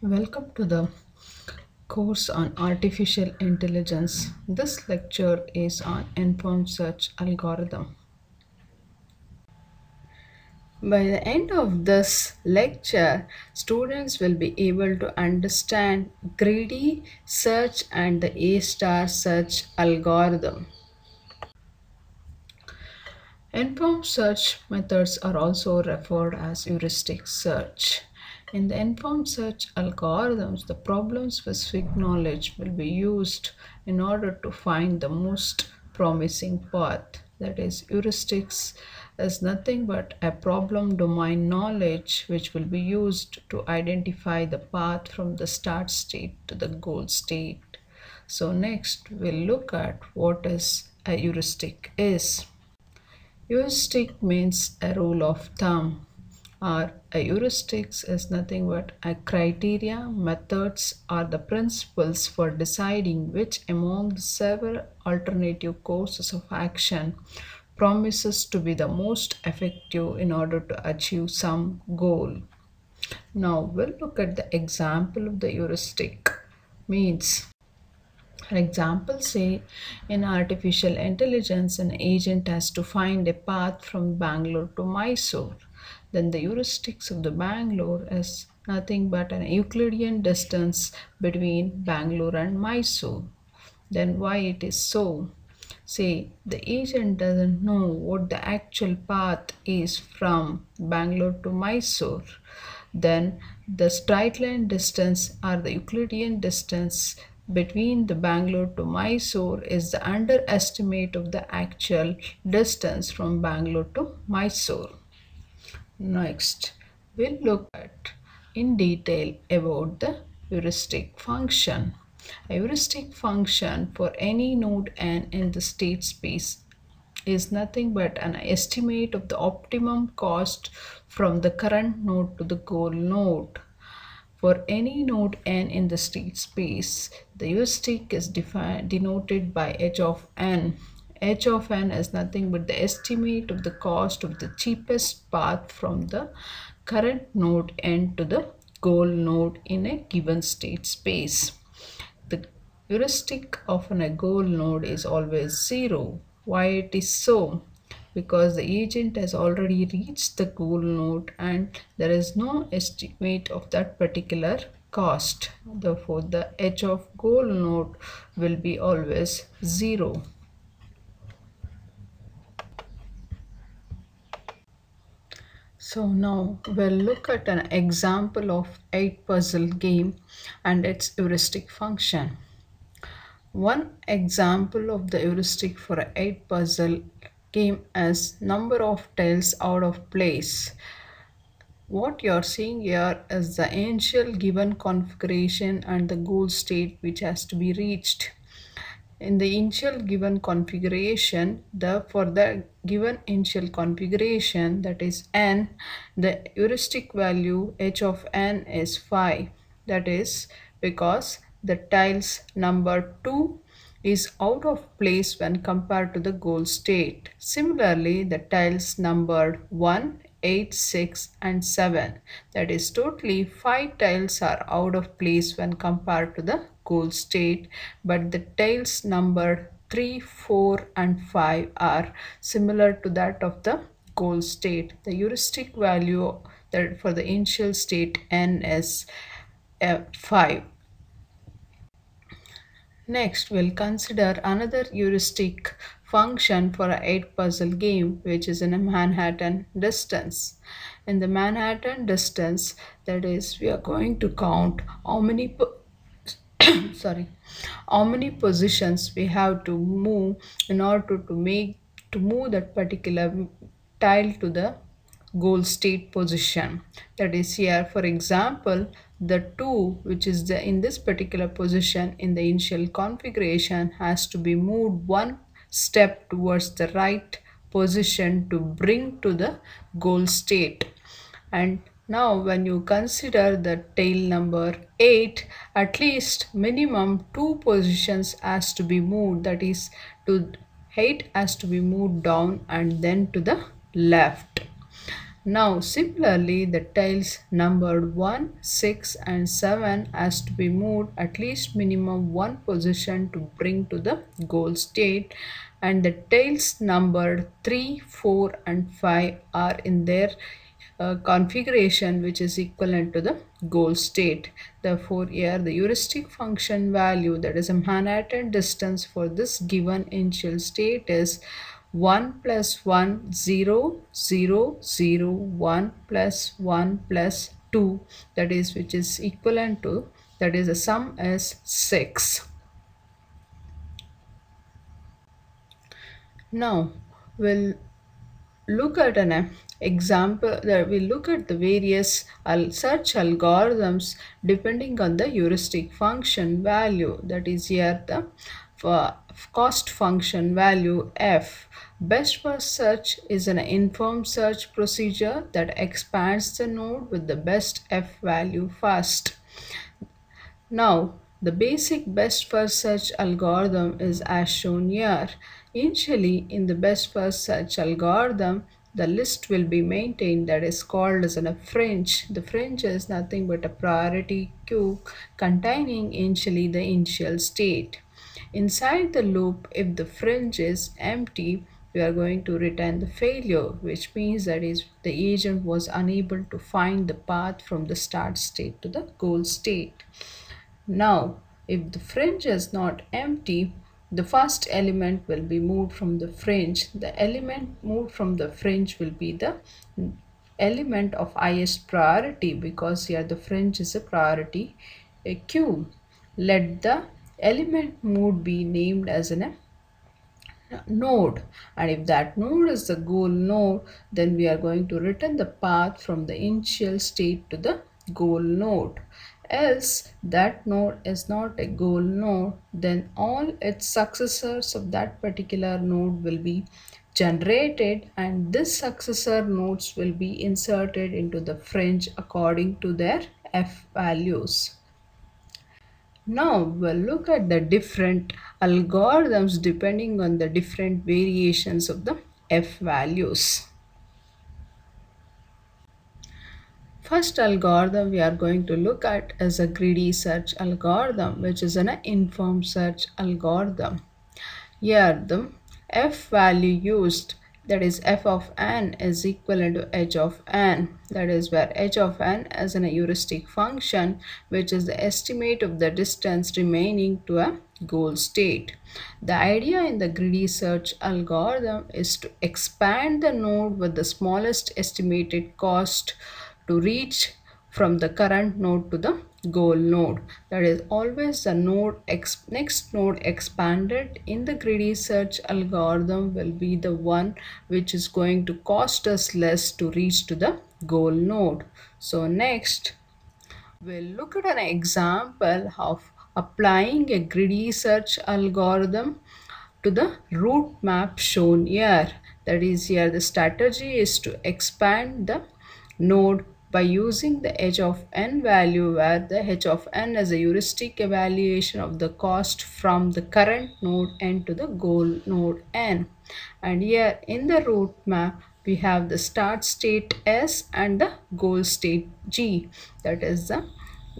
Welcome to the course on artificial intelligence. This lecture is on informed search algorithm. By the end of this lecture, students will be able to understand greedy search and the A-star search algorithm. Informed search methods are also referred as heuristic search. In the informed search algorithms, the problem-specific knowledge will be used in order to find the most promising path. That is, heuristics is nothing but a problem domain knowledge which will be used to identify the path from the start state to the goal state. So next, we'll look at what is a heuristic is. Heuristic means a rule of thumb, or a heuristics is nothing but a criteria, methods, or the principles for deciding which among the several alternative courses of action promises to be the most effective in order to achieve some goal. Now we'll look at the example of the heuristic. Means, for example, say in artificial intelligence, an agent has to find a path from Bangalore to Mysore. Then the heuristics of the Bangalore is nothing but an Euclidean distance between Bangalore and Mysore. Then why it is so? Say the agent doesn't know what the actual path is from Bangalore to Mysore. Then the straight line distance or the Euclidean distance between the Bangalore to Mysore is the underestimate of the actual distance from Bangalore to Mysore. Next, we'll look at in detail about the heuristic function. A heuristic function for any node n in the state space is nothing but an estimate of the optimum cost from the current node to the goal node. For any node n in the state space, the heuristic is denoted by h of n. H of n is nothing but the estimate of the cost of the cheapest path from the current node n to the goal node in a given state space. The heuristic of a goal node is always 0. Why it is so? Because the agent has already reached the goal node and there is no estimate of that particular cost. Therefore, the h of goal node will be always 0. So now we'll look at an example of 8 puzzle game and its heuristic function. One example of the heuristic for an 8 puzzle game is number of tiles out of place. What you're seeing here is the initial given configuration and the goal state which has to be reached. In the initial given configuration, for the given initial configuration, that is n, the heuristic value h of n is 5. That is because the tiles number 2 is out of place when compared to the goal state. Similarly, the tiles numbered 1, 8, 6 and 7, that is totally 5 tiles are out of place when compared to the goal state, but the tiles numbered 3, 4 and 5 are similar to that of the goal state. The heuristic value that for the initial state n is 5. Next, we'll consider another heuristic function for an 8 puzzle game, which is in a Manhattan distance. In the Manhattan distance, that is, we are going to count how many how many positions we have to move in order to move that particular tile to the goal state position. That is, here for example, the 2 which is in this particular position in the initial configuration has to be moved one step towards the right position to bring to the goal state. And now when you consider the tile number 8, at least minimum 2 positions has to be moved, that is to 8 has to be moved down and then to the left. Now, similarly, the tiles numbered 1, 6 and 7 has to be moved at least minimum one position to bring to the goal state, and the tiles numbered 3, 4 and 5 are in their configuration which is equivalent to the goal state. Therefore, here the heuristic function value, that is a Manhattan distance for this given initial state, is 1 plus 1 0 0 0 1 plus 1 plus 2, that is which is equivalent to, that is the sum is 6. Now we'll look at an example that we look at the various search algorithms depending on the heuristic function value, that is here the cost function value f. Best first search is an informed search procedure that expands the node with the best f value first. Now, the basic best first search algorithm is as shown here. Initially, in the best first search algorithm, the list will be maintained, that is called as a fringe. The fringe is nothing but a priority queue containing initially the initial state. Inside the loop, if the fringe is empty, we are going to return the failure, which means that is the agent was unable to find the path from the start state to the goal state. Now, if the fringe is not empty, the first element will be moved from the fringe. The element moved from the fringe will be the element of highest priority, because here the fringe is a priority queue. Let the element moved be named as a node, and if that node is the goal node, then we are going to return the path from the initial state to the goal node. Else that node is not a goal node, then all its successors of that particular node will be generated, and this successor nodes will be inserted into the fringe according to their f values. Now we'll look at the different algorithms depending on the different variations of the f values. First algorithm we are going to look at is a greedy search algorithm, which is an informed search algorithm. Here the f value used, that is f of n, is equivalent to h of n, that is where h of n is a heuristic function which is the estimate of the distance remaining to a goal state. The idea in the greedy search algorithm is to expand the node with the smallest estimated cost to reach from the current node to the goal node. That is always the next node expanded in the greedy search algorithm will be the one which is going to cost us less to reach to the goal node. So next we'll look at an example of applying a greedy search algorithm to the route map shown here. That is, here the strategy is to expand the node by using the h of n value, where the h of n is a heuristic evaluation of the cost from the current node n to the goal node n. And here in the route map we have the start state S and the goal state G. That is the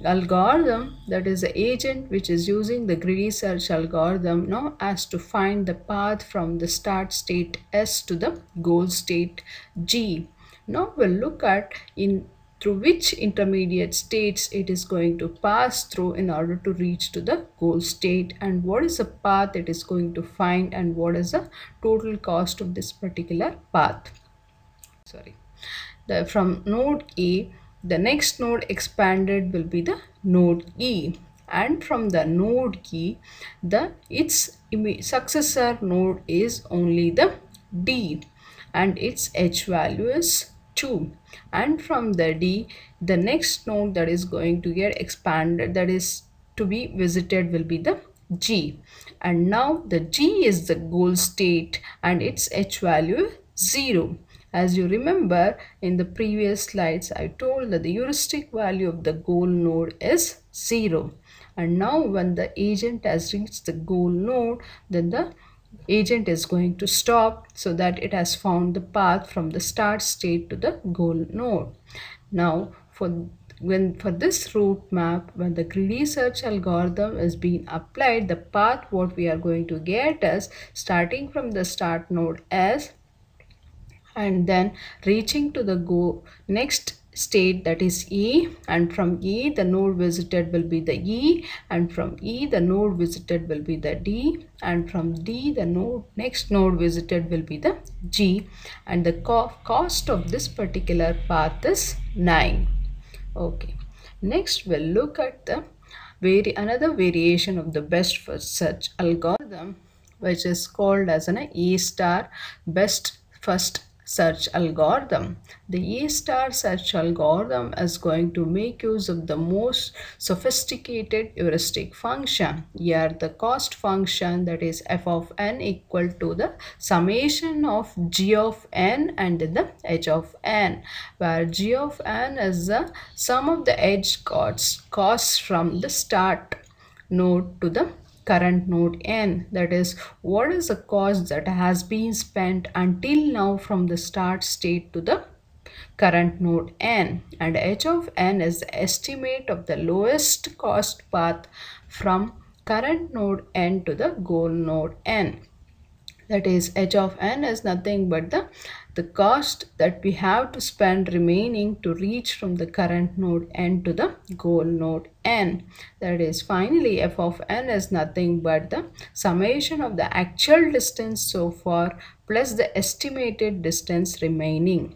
algorithm, that is the agent which is using the greedy search algorithm now has to find the path from the start state S to the goal state G. Now we'll look at through which intermediate states it is going to pass through in order to reach to the goal state, and what is the path it is going to find, and what is the total cost of this particular path. From node A, the next node expanded will be the node E, and from the node E, its successor node is only the D, and its H value is 2. And from the D, the next node that is going to get expanded, that is to be visited, will be the G. And now the G is the goal state and its H value is 0. As you remember in the previous slides, I told that the heuristic value of the goal node is 0. And now when the agent has reached the goal node, then the agent is going to stop so that it has found the path from the start state to the goal node. Now for this route map, when the greedy search algorithm is being applied, the path what we are going to get is starting from the start node S and then reaching to the go next state, that is E, and from E the node visited will be the E, and from E the node visited will be the D, and from D the next node visited will be the G, and the cost of this particular path is 9. Okay, next we'll look at the another variation of the best first search algorithm, which is called as an A star best first search algorithm. The A star search algorithm is going to make use of the most sophisticated heuristic function. Here the cost function, that is f of n, equal to the summation of g of n and the h of n, where g of n is the sum of the edge costs from the start node to the current node n, that is what is the cost that has been spent until now from the start state to the current node n, and h of n is the estimate of the lowest cost path from current node n to the goal node n. That is h of n is nothing but the cost that we have to spend remaining to reach from the current node n to the goal node n. That is finally f of n is nothing but the summation of the actual distance so far plus the estimated distance remaining.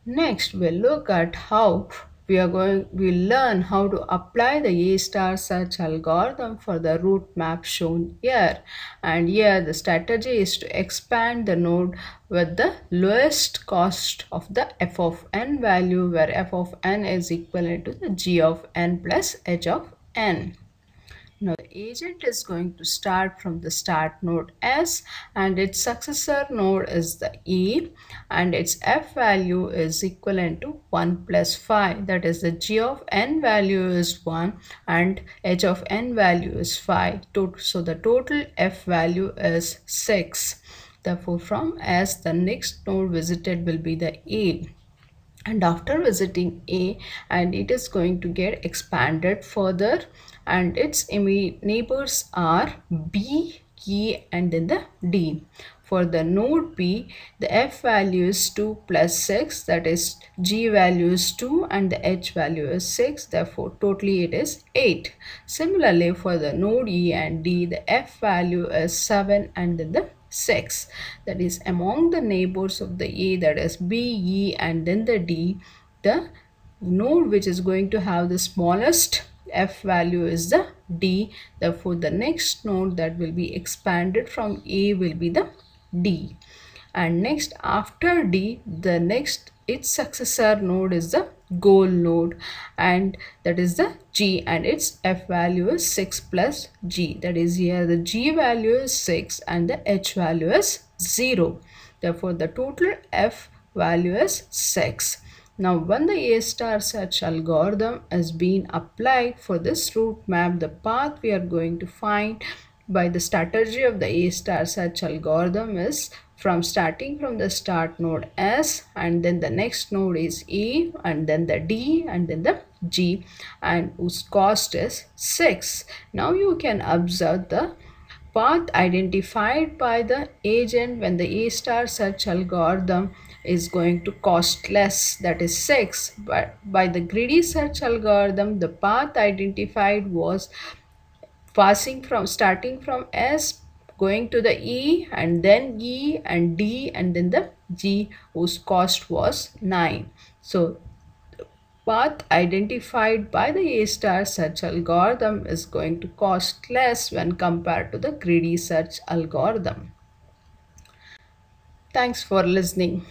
Next, we'll look at how we'll learn how to apply the A star search algorithm for the route map shown here. And here the strategy is to expand the node with the lowest cost of the f of n value, where f of n is equivalent to the g of n plus h of n. Now the agent is going to start from the start node S, and its successor node is the E, and its f value is equivalent to 1 plus 5. That is, the g of n value is 1 and h of n value is 5. So the total f value is 6. Therefore from S the next node visited will be the A. And after visiting A, and it is going to get expanded further, and its neighbors are B, E, and then the D. For the node B, the f value is 2 plus 6, that is G value is 2 and the H value is 6, therefore totally it is 8. Similarly, for the node E and D, the f value is 7 and then the 6. That is, among the neighbors of the A, that is B, E, and then the D, the node which is going to have the smallest f value is the D. Therefore the next node that will be expanded from A will be the D. And next, after D, the next its successor node is the goal node, and that is the G, and its f value is 6 plus G. That is, here the G value is 6 and the H value is 0. Therefore the total f value is 6. Now when the A star search algorithm is being applied for this route map, the path we are going to find by the strategy of the A star search algorithm is starting from the start node S, and then the next node is E, and then the D, and then the G, and whose cost is 6. Now you can observe the path identified by the agent when the A star search algorithm is going to cost less, that is 6, but by the greedy search algorithm the path identified was starting from S, going to the E, and then E and D, and then the G, whose cost was 9. So path identified by the A star search algorithm is going to cost less when compared to the greedy search algorithm. Thanks for listening.